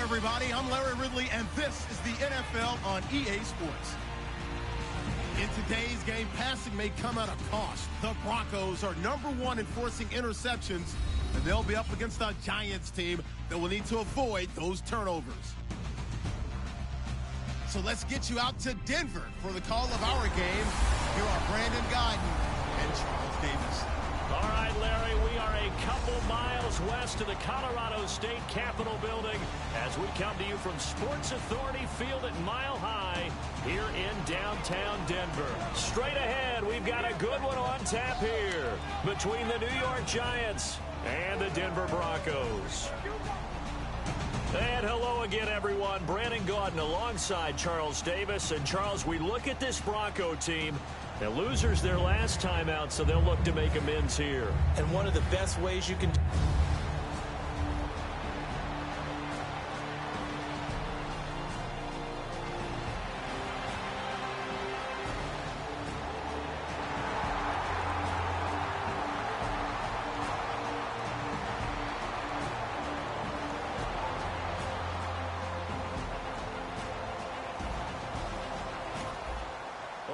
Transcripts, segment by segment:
everybody. I'm Larry Ridley, and this is the NFL on EA Sports. In today's game, passing may come at a cost. The Broncos are #1 in forcing interceptions, and they'll be up against a Giants team that will need to avoid those turnovers. So let's get you out to Denver for the call of our game. Here are Brandon Guyton and Charles Davis. All right, Larry, we are a couple miles west of the Colorado State Capitol building as we come to you from Sports Authority Field at Mile High here in downtown Denver. Straight ahead, we've got a good one on tap here between the New York Giants and the Denver Broncos. And hello again, everyone. Brandon Guyton alongside Charles Davis. And, Charles, we look at this Bronco team. They're losers their last time out, so they'll look to make amends here. And one of the best ways you can...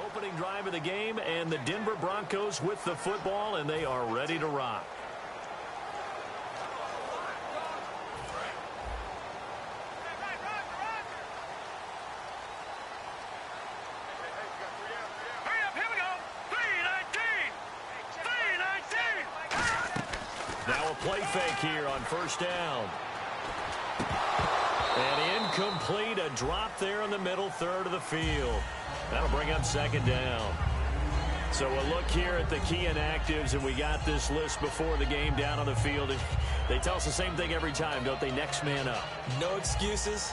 Opening drive of the game, and the Denver Broncos with the football, and they are ready to rock. Now a play fake here on first down. And incomplete, a drop there in the middle third of the field. That'll bring up second down. So we'll look here at the key inactives, and we got this list before the game down on the field. They tell us the same thing every time, don't they? Next man up. No excuses.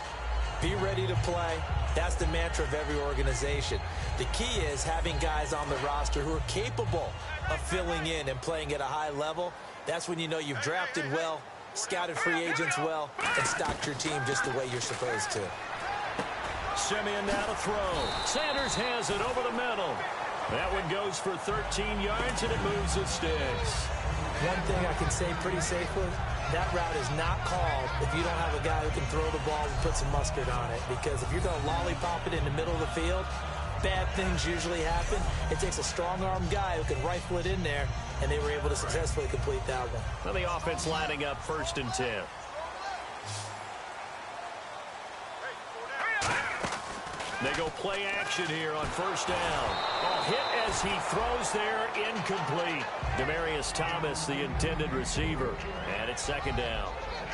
Be ready to play. That's the mantra of every organization. The key is having guys on the roster who are capable of filling in and playing at a high level. That's when you know you've drafted well, scouted free agents well, and stocked your team just the way you're supposed to. Simeon now to throw. Sanders has it over the middle. That one goes for 13 yards, and it moves the sticks. One thing I can say pretty safely, that route is not called if you don't have a guy who can throw the ball and put some mustard on it. Because if you're going to lollipop it in the middle of the field, bad things usually happen. It takes a strong-arm guy who can rifle it in there, and they were able to successfully complete that one. Well, the offense lining up 1st and 10. They go play action here on first down. A hit as he throws there, incomplete. Demaryius Thomas, the intended receiver. And it's second down.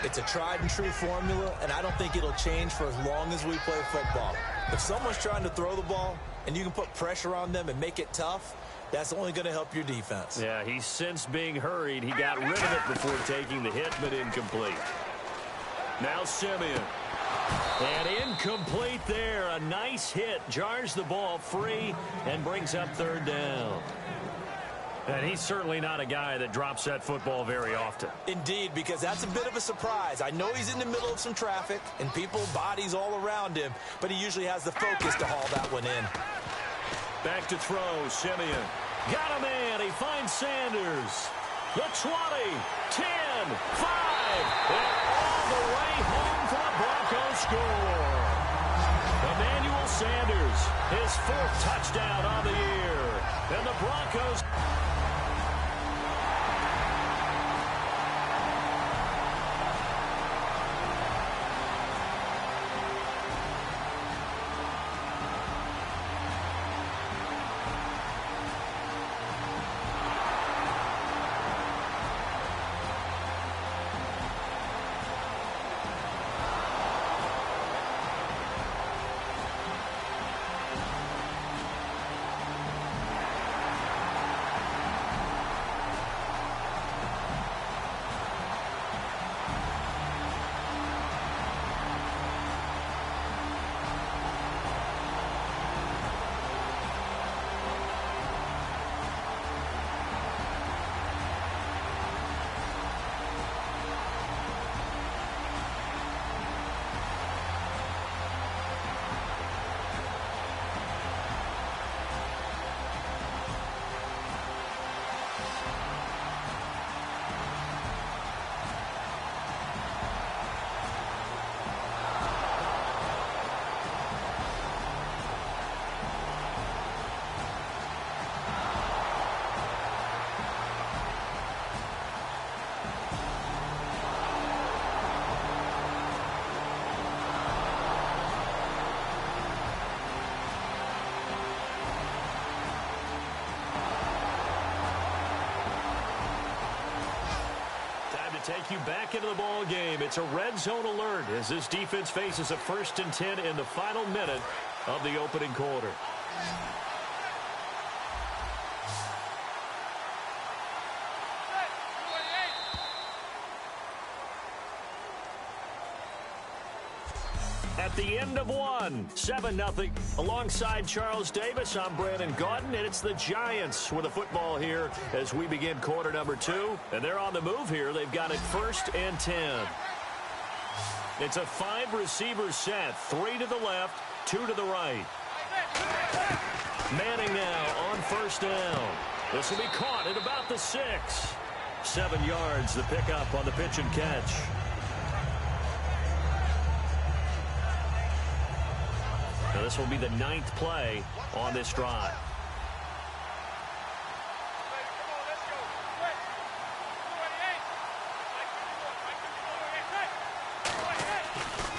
It's a tried and true formula, and I don't think it'll change for as long as we play football. If someone's trying to throw the ball and you can put pressure on them and make it tough, that's only going to help your defense. Yeah, he's since being hurried. He got rid of it before taking the hit, but incomplete. Now Simeon. And incomplete there. A nice hit. Jars the ball free and brings up third down. And he's certainly not a guy that drops that football very often. Indeed, because that's a bit of a surprise. I know he's in the middle of some traffic and people, bodies all around him, but he usually has the focus to haul that one in. Back to throw, Simeon. Got a man. He finds Sanders. The 20, 10, 5, and all the way home for the Broncos score. Emmanuel Sanders, his 4th touchdown on the year. And the Broncos... take you back into the ball game. It's a red zone alert as this defense faces a 1st and 10 in the final minute of the opening quarter. At the end of one, 7-0. Alongside Charles Davis, I'm Brandon Gaudin, and it's the Giants with the football here as we begin quarter number 2. And they're on the move here. They've got it 1st and 10. It's a 5-receiver set, 3 to the left, 2 to the right. Manning now on 1st down. This will be caught at about the 6. 7 yards, the pickup on the pitch and catch. Now this will be the 9th play on this drive.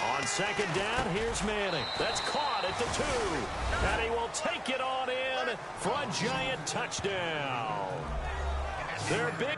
On 2nd down, here's Manning. That's caught at the 2. And he will take it on in for a Giant touchdown. They're big.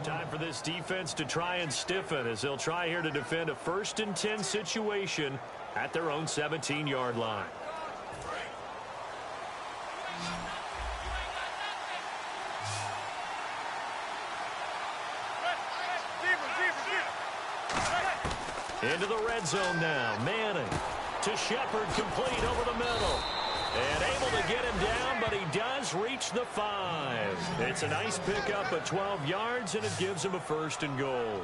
Time for this defense to try and stiffen as they'll try here to defend a 1st and 10 situation at their own 17-yard line. Into the red zone now. Manning to Shepard, complete over the middle. And able to get him down, but he does reach the 5. It's a nice pickup at 12 yards, and it gives him a 1st and goal.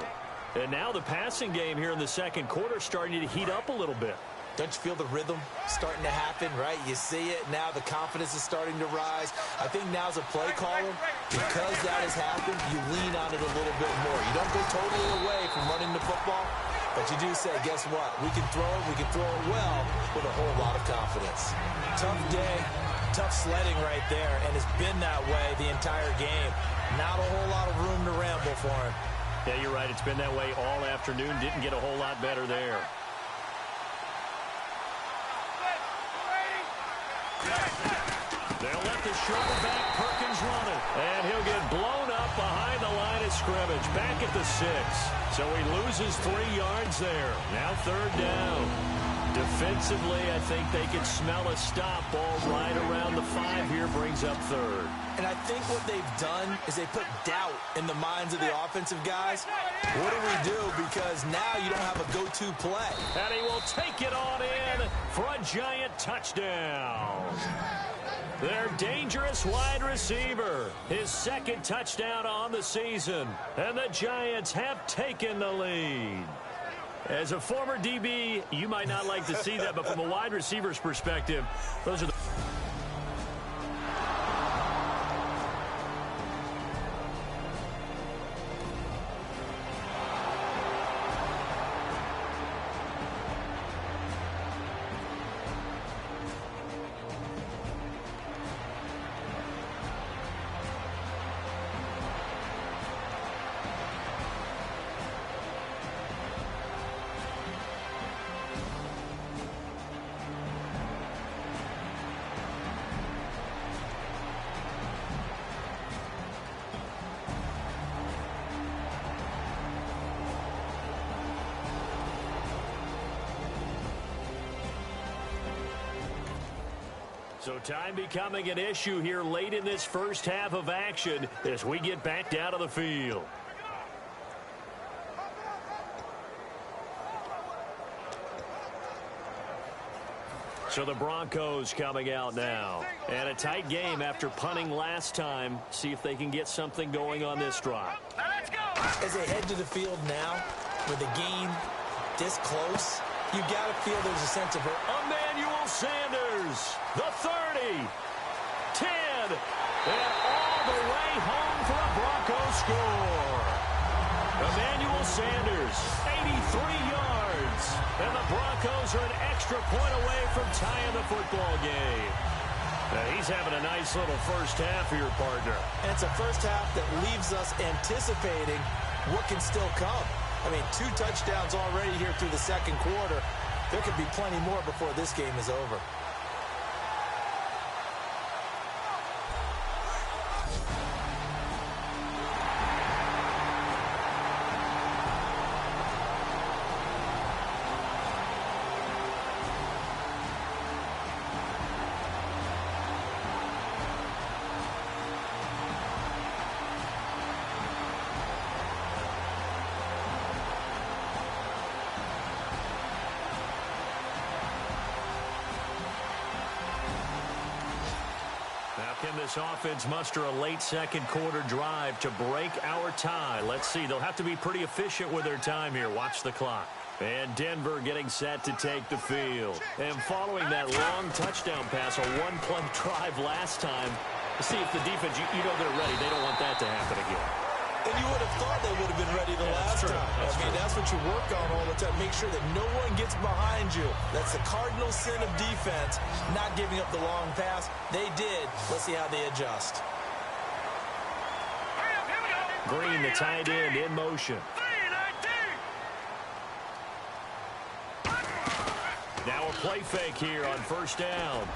And now the passing game here in the 2nd quarter starting to heat up a little bit. Don't you feel the rhythm starting to happen, right? You see it. Now the confidence is starting to rise. I think now's a play caller. Because that has happened, you lean on it a little bit more. You don't go totally away from running the football, but you do say, guess what? We can throw it well with a whole lot of confidence. Tough day, tough sledding right there, and it's been that way the entire game. Not a whole lot of room to ramble for him. Yeah, you're right. It's been that way all afternoon. Didn't get a whole lot better there. They'll let the shoulder back Perkins run it. And he'll get blown up behind the line of scrimmage. Back at the 6. So he loses 3 yards there. Now 3rd down. Defensively, I think they can smell a stop. Ball right around the 5 here, brings up 3rd. And I think what they've done is they put doubt in the minds of the offensive guys. What do we do? Because now you don't have a go-to play. And he will take it on in for a Giant touchdown. Their dangerous wide receiver. His 2nd touchdown on the season. And the Giants have taken the lead. As a former DB, you might not like to see that, but from a wide receiver's perspective, those are the... So time becoming an issue here late in this first half of action as we get back down to the field. So the Broncos coming out now. And a tight game after punting last time. See if they can get something going on this drive. As they head to the field now, with the game this close, you got to feel there's a sense of hurt. Emmanuel Sanders, the 30, 10, and all the way home for a Broncos score. Emmanuel Sanders, 83 yards, and the Broncos are an extra point away from tying the football game. He's having a nice little first half here, partner. And it's a first half that leaves us anticipating what can still come. I mean, 2 touchdowns already here through the second quarter. There could be plenty more before this game is over. Can this offense muster a late second quarter drive to break our tie? Let's see. They'll have to be pretty efficient with their time here. Watch the clock. And Denver getting set to take the field. And following that long touchdown pass, a one-play drive last time, see if the defense, you know they're ready. They don't want that to happen again. And you would have thought they would have been ready the last time. That's what you work on all the time. Make sure that no one gets behind you. That's the cardinal sin of defense, not giving up the long pass. They did. Let's see how they adjust. Green, the tight end, in motion. Now a play fake here on first down.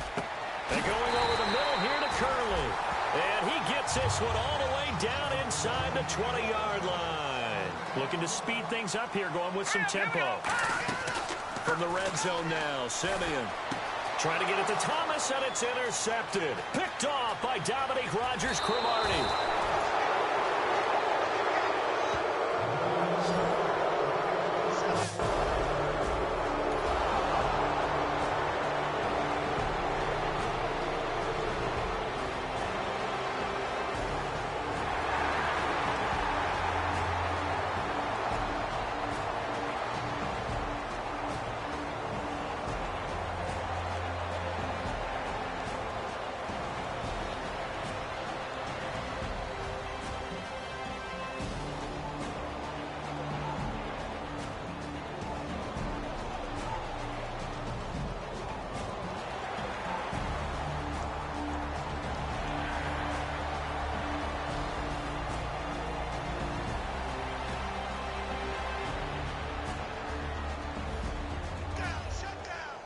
And going over the middle here to Curley. And he gets this one all the way down inside the 20-yard line. Looking to speed things up here, going with some tempo. From the red zone now, Simeon trying to get it to Thomas, and it's intercepted. Picked off by Dominique Rodgers-Cromartie.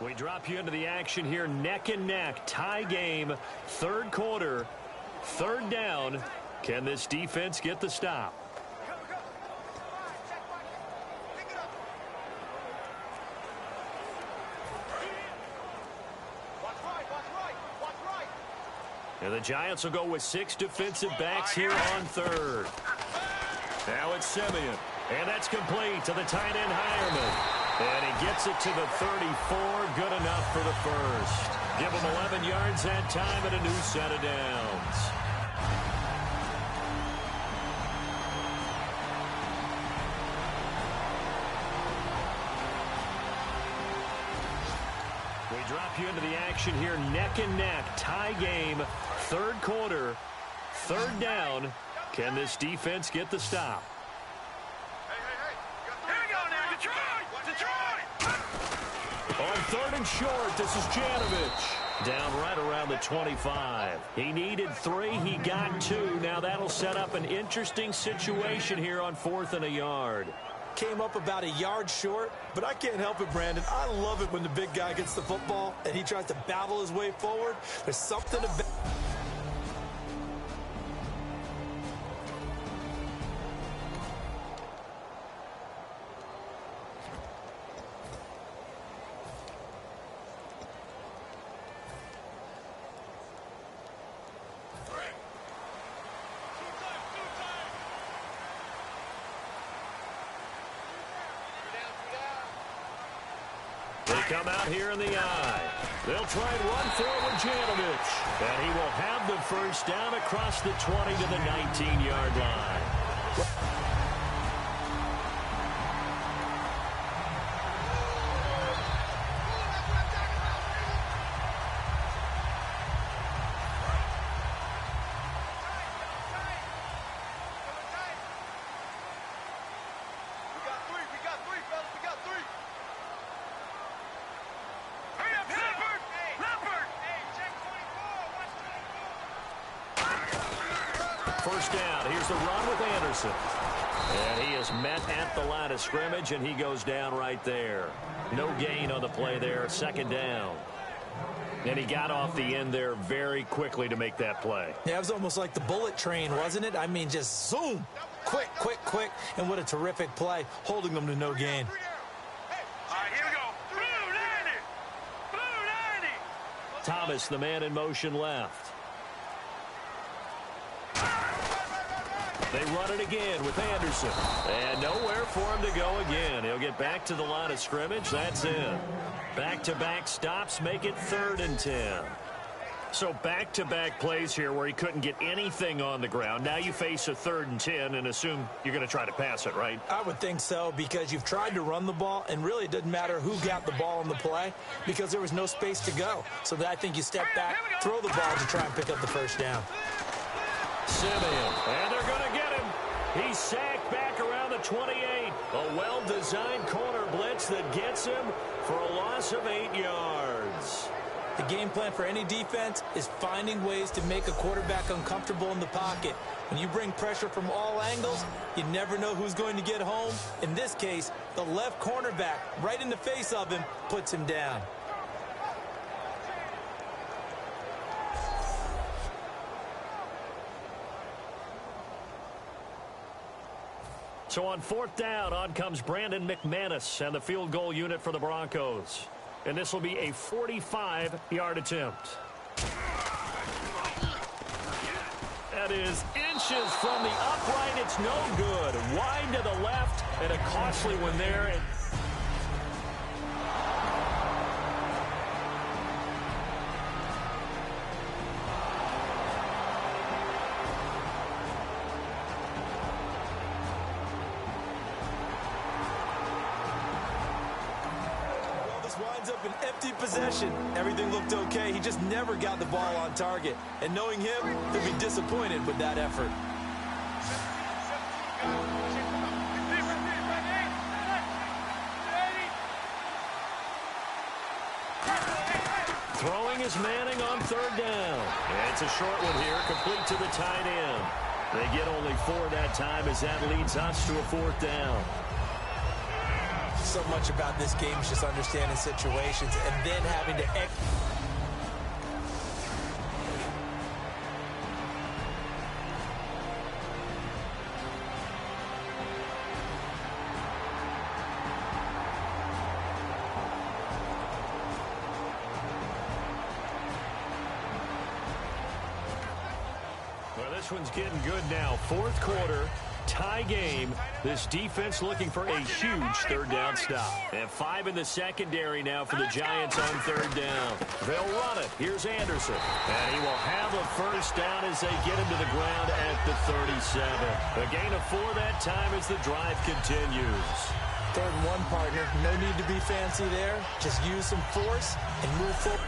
We drop you into the action here, neck and neck, tie game, third quarter, third down. Can this defense get the stop? And the Giants will go with 6 defensive backs here on third. Now it's Simeon, and that's complete to the tight end Hireman. And he gets it to the 34, good enough for the first. Give him 11 yards that time and a new set of downs. We drop you into the action here, neck and neck, tie game, third quarter, third down. Can this defense get the stop? On third and short, this is Janovich. Down right around the 25. He needed 3. He got 2. Now that'll set up an interesting situation here on 4th and a yard. Came up about a yard short, but I can't help it, Brandon. I love it when the big guy gets the football and he tries to battle his way forward. There's something about... They come out here in the eye. They'll try and run forward Janovich. And he will have the first down across the 20 to the 19-yard line. First down. Here's the run with Anderson. And he is met at the line of scrimmage, and he goes down right there. No gain on the play there. Second down. And he got off the end there very quickly to make that play. Yeah, it was almost like the bullet train, wasn't it? I mean, just zoom. Quick, quick, quick. And what a terrific play, holding them to no gain. All right, here we go. Blue 90. Blue 90. Thomas, the man in motion left. They run it again with Anderson. And nowhere for him to go again. He'll get back to the line of scrimmage. That's it. Back-to-back stops make it 3rd and 10. So back-to-back plays here where he couldn't get anything on the ground. Now you face a 3rd and 10 and assume you're going to try to pass it, right? I would think so, because you've tried to run the ball, and really it doesn't matter who got the ball on the play because there was no space to go. So I think you step back, throw the ball to try and pick up the first down. Simeon, and they're going to get him. He's sacked back around the 28. A well-designed corner blitz that gets him for a loss of 8 yards. The game plan for any defense is finding ways to make a quarterback uncomfortable in the pocket. When you bring pressure from all angles, you never know who's going to get home. In this case, the left cornerback, right in the face of him, puts him down. So on 4th down, on comes Brandon McManus and the field goal unit for the Broncos. And this will be a 45-yard attempt. That is inches from the upright. It's no good. Wide to the left, and a costly one there. Winds up an empty possession. Everything looked okay. He just never got the ball on target. And knowing him, he'll be disappointed with that effort. Throwing is Manning on 3rd down. And it's a short one here, complete to the tight end. They get only 4 that time as that leads us to a 4th down. So much about this game is just understanding situations and then having to Well, this one's getting good now. 4th quarter. Tie game. This defense looking for a huge 3rd down stop. And 5 in the secondary now for the Giants on 3rd down. They'll run it. Here's Anderson. And he will have a first down as they get him to the ground at the 37. A gain of 4 that time as the drive continues. 3rd and 1, partner. No need to be fancy there. Just use some force and move forward.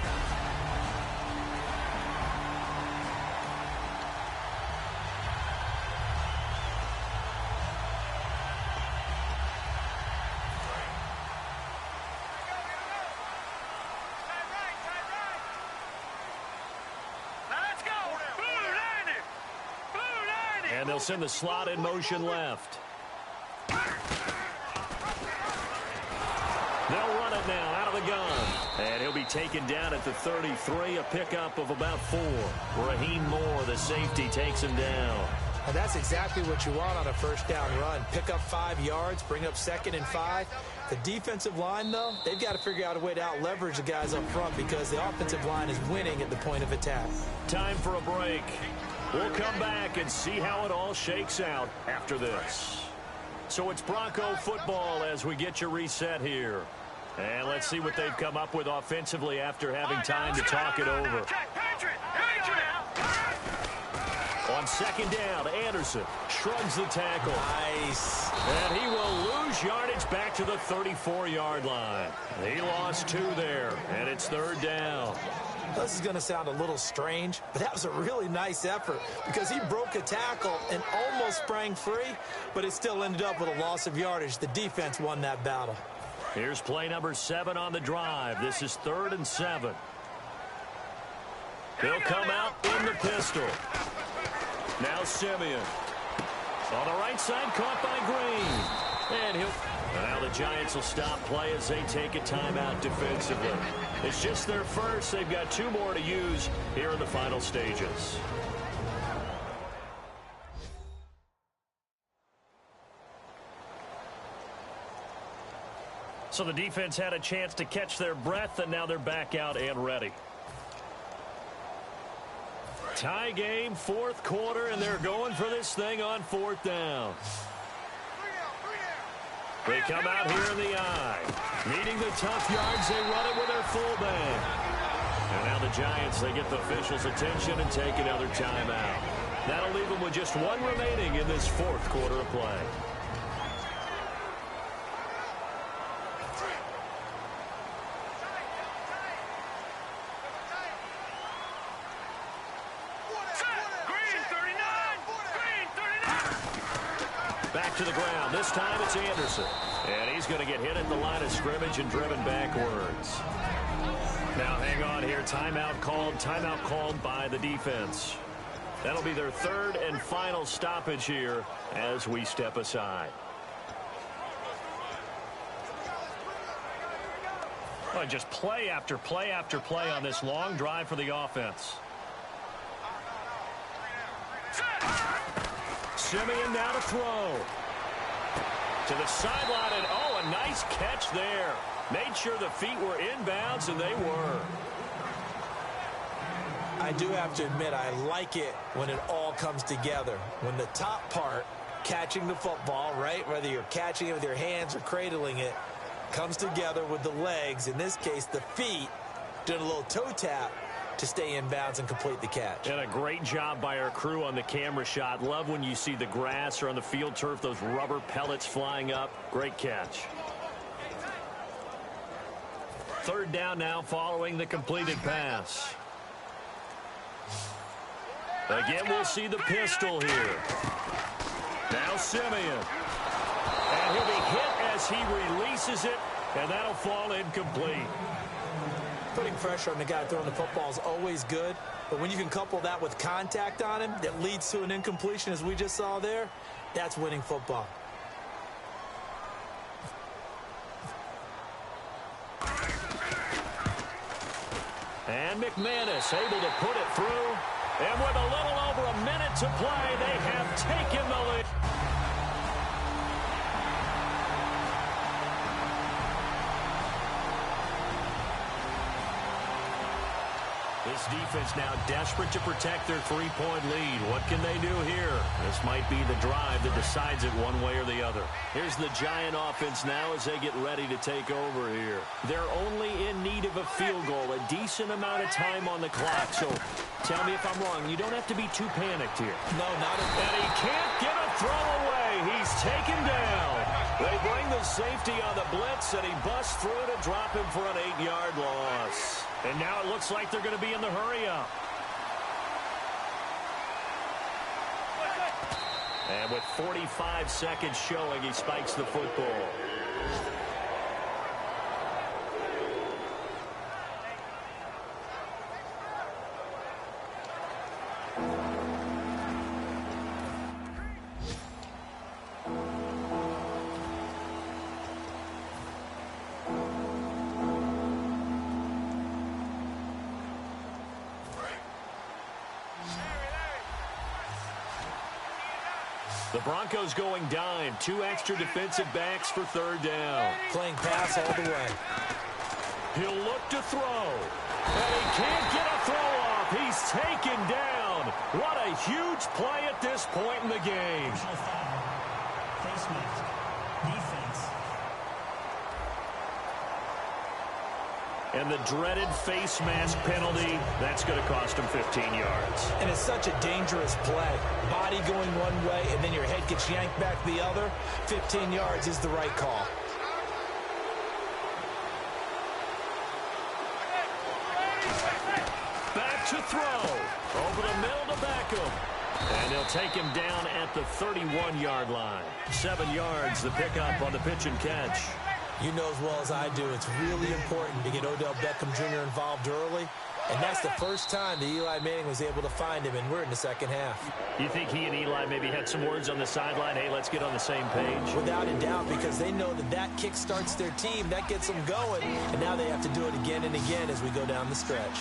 And they'll send the slot in motion left. They'll run it now out of the gun. And he'll be taken down at the 33, a pickup of about 4. Raheem Moore, the safety, takes him down. And that's exactly what you want on a first down run. Pick up 5 yards, bring up 2nd and 5. The defensive line, though, they've got to figure out a way to out-leverage the guys up front because the offensive line is winning at the point of attack. Time for a break. We'll come back and see how it all shakes out after this. So it's Bronco football as we get you reset here. And let's see what they've come up with offensively after having time to talk it over. On second down, Anderson shrugs the tackle. Nice. And he will lose yardage back to the 34-yard line. He lost 2 there, and it's third down. This is going to sound a little strange, but that was a really nice effort because he broke a tackle and almost sprang free, but it still ended up with a loss of yardage. The defense won that battle. Here's play number 7 on the drive. This is 3rd and 7. He'll come out in the pistol. Now Simeon. On the right side, caught by Green. And now the Giants will stop play as they take a timeout defensively. It's just their first. They've got 2 more to use here in the final stages. So the defense had a chance to catch their breath, and now they're back out and ready. Tie game, 4th quarter, and they're going for this thing on 4th down. They come out here in the eye. Needing the tough yards, they run it with their fullback. And now the Giants, they get the officials' attention and take another timeout. That'll leave them with just 1 remaining in this 4th quarter of play. Back to the ground. This time it's Anderson. And he's going to get hit at the line of scrimmage and driven backwards. Now hang on here. Timeout called by the defense. That'll be their 3rd and final stoppage here as we step aside. Well, just play after play after play on this long drive for the offense. Simeon now to throw. To the sideline, and a nice catch there. Made sure the feet were inbounds, and they were. I do have to admit, I like it when it all comes together. When the top part, catching the football, right, whether you're catching it with your hands or cradling it, comes together with the legs, in this case the feet, doing a little toe tap to stay in bounds and complete the catch. And a great job by our crew on the camera shot. Love when you see the grass or on the field turf, those rubber pellets flying up. Great catch. 3rd down now following the completed pass. Again, we'll see the pistol here. Now Simeon. And he'll be hit as he releases it, and that'll fall incomplete. Putting pressure on the guy throwing the football is always good, but when you can couple that with contact on him that leads to an incompletion, as we just saw there, that's winning football. And McManus able to put it through. And with a little over a minute to play, they have taken the lead. This defense now desperate to protect their 3-point lead. What can they do here? This might be the drive that decides it one way or the other. Here's the Giant offense now as they get ready to take over here. They're only in need of a field goal, a decent amount of time on the clock. So tell me if I'm wrong. You don't have to be too panicked here. No, not at all. And he can't get a throw away. He's taken down. They bring the safety on the blitz, and he busts through to drop him for an 8-yard loss. And now it looks like they're going to be in the hurry-up. And with 45 seconds showing, he spikes the football. The Broncos going dime. 2 extra defensive backs for 3rd down. Playing pass all the way. He'll look to throw. And he can't get a throw off. He's taken down. What a huge play at this point in the game. Face mask. Defense. And the dreaded face mask penalty, that's going to cost him 15 yards. And it's such a dangerous play. Body going one way, and then your head gets yanked back the other. 15 yards is the right call. Back to throw. Over the middle to Beckham. And they'll take him down at the 31-yard line. 7 yards, the pickup on the pitch and catch. You know as well as I do, it's really important to get Odell Beckham Jr. involved early. And that's the first time that Eli Manning was able to find him, and we're in the second half. You think he and Eli maybe had some words on the sideline? Hey, let's get on the same page. Without a doubt, because they know that that kick starts their team. That gets them going. And now they have to do it again and again as we go down the stretch.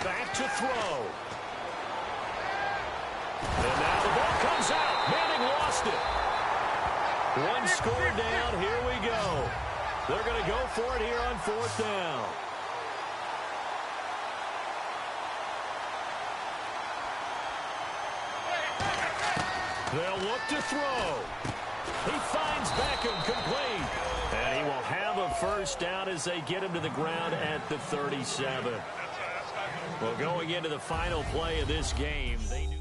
Back to throw. And now the ball comes out. Manning lost it. One score down. Here we go. They're going to go for it here on 4th down. They'll look to throw. He finds Beckham complete. And he will have a first down as they get him to the ground at the 37. Well, going into the final play of this game, they knew.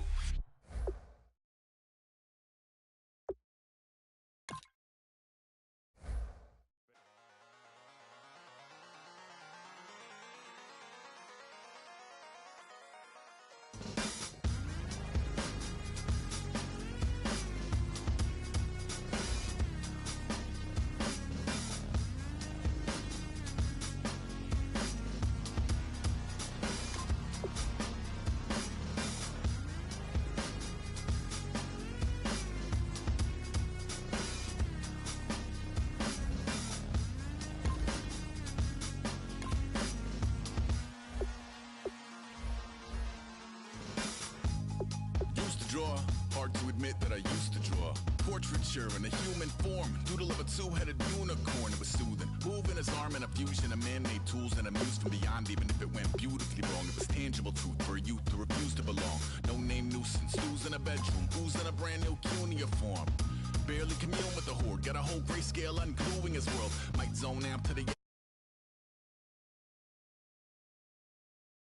Draw. Hard to admit that I used to draw. Portraiture in a human form. Doodle of a two-headed unicorn. It was soothing. Moving his arm in a fusion of man-made tools and a muse from beyond. Even if it went beautifully wrong, it was tangible truth for a youth who refused to belong. No name nuisance. Who's in a bedroom? Who's in a brand new cuneiform? Barely commune with the horde. Got a whole grayscale ungluing his world. Might zone out to the